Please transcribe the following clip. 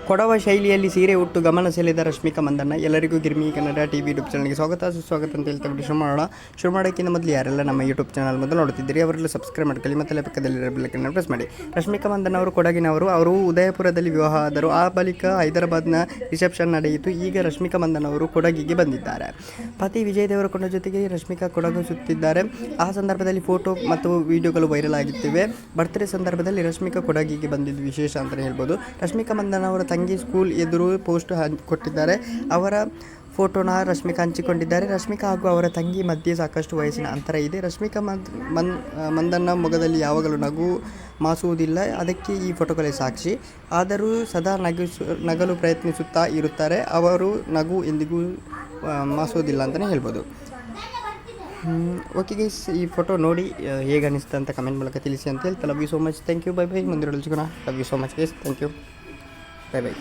ಕೊಡವ ಶೈಲಿಯಲ್ಲಿ ಸೀರೆ ಉಟ್ಟು ಗಮನ ಸೆಳೆದ ರಶ್ಮಿಕಾ ಮಂದಣ್ಣ. ಎಲ್ಲರಿಗೂ ಗಿರ್ಮಿ ಕನ್ನಡ ಟಿವಿ ಯೂಟ್ಯೂಬ್ ಚಾನಲ್ಗೆ ಸ್ವಾಗತ ಸುಸ್ವಾಗತ ಅಂತ ಹೇಳ್ತಾ ಬಿಟ್ಟು ಶುರು ಮಾಡೋಕ್ಕಿಂತ ಮೊದಲು ಯಾರೆಲ್ಲ ನಮ್ಮ ಯೂಟ್ಯೂಬ್ ಚಾನಲ್ ಮೊದಲು ನೋಡ್ತಿದ್ದೀರಿ ಅವರೆಲ್ಲ ಸಬ್ಸ್ಕ್ರೈಬ್ ಮಾಡ್ಕೊಳ್ಳಿ ಮತ್ತು ಪಕ್ಕದಲ್ಲಿರೋ ಬೆಲ್ಲೈಕನ್ನ ಪ್ರೆಸ್ ಮಾಡಿ. ರಶ್ಮಿಕಾ ಮಂದಣ್ಣ ಅವರು ಕೊಡಗಿನವರು. ಅವರು ಉದಯಪುರದಲ್ಲಿ ವಿವಾಹ ಆದರು. ಆ ಬಳಿಕ ಹೈದರಾಬಾದ್ನ ರಿಸೆಪ್ಷನ್ ನಡೆಯಿತು. ಈಗ ರಶ್ಮಿಕಾ ಮಂದಣ್ಣ ಅವರು ಕೊಡಗಿಗೆ ಬಂದಿದ್ದಾರೆ. ಪತಿ ವಿಜಯ್ ದೇವರಕೊಂಡ ಜೊತೆಗೆ ರಶ್ಮಿಕಾ ಕೊಡಗು ಸುತ್ತಿದ್ದಾರೆ. ಆ ಸಂದರ್ಭದಲ್ಲಿ ಫೋಟೋ ಮತ್ತು ವಿಡಿಯೋಗಳು ವೈರಲ್ ಆಗುತ್ತಿವೆ. ಬರ್ತ್ಡೇ ಸಂದರ್ಭದಲ್ಲಿ ರಶ್ಮಿಕಾ ಕೊಡಗಿಗೆ ಬಂದಿದ್ದು ವಿಶೇಷ ಅಂತಲೇ ಹೇಳ್ಬೋದು. ರಶ್ಮಿಕಾ ಮಂದಣ್ಣ ಅವರ ತಂಗಿ ಸ್ಕೂಲ್ ಎದುರು ಪೋಸ್ಟ್ ಕೊಟ್ಟಿದ್ದಾರೆ. ಅವರ ಫೋಟೋನ ರಶ್ಮಿಕಾ ಹಂಚಿಕೊಂಡಿದ್ದಾರೆ. ರಶ್ಮಿಕಾ ಹಾಗೂ ಅವರ ತಂಗಿ ಮಧ್ಯೆ ಸಾಕಷ್ಟು ವಯಸ್ಸಿನ ಅಂತರ ಇದೆ. ರಶ್ಮಿಕಾ ಮಂದಣ್ಣ ಮೊಗದಲ್ಲಿ ಯಾವಾಗಲೂ ನಗು ಮಾಸುವುದಿಲ್ಲ. ಅದಕ್ಕೆ ಈ ಫೋಟೋಗಳೇ ಸಾಕ್ಷಿ. ಆದರೂ ಸದಾ ನಗಲು ಪ್ರಯತ್ನಿಸುತ್ತಾ ಇರುತ್ತಾರೆ. ಅವರು ನಗು ಎಂದಿಗೂ ಮಾಸುವುದಿಲ್ಲ ಅಂತಲೇ ಹೇಳ್ಬೋದು. ಓಕೆ ಗೈಸ್, ಈ ಫೋಟೋ ನೋಡಿ ಹೇಗೆ ಅನಿಸ್ತಾ ಅಂತ ಕಮೆಂಟ್ ಮೂಲಕ ತಿಳಿಸಿ ಅಂತ ಹೇಳ್ತಾ love you so much. Thank you. Bye bye. ಮುಂದಿನ ಸಿಗೋಣ. Love you so much guys. Thank you. Bye by.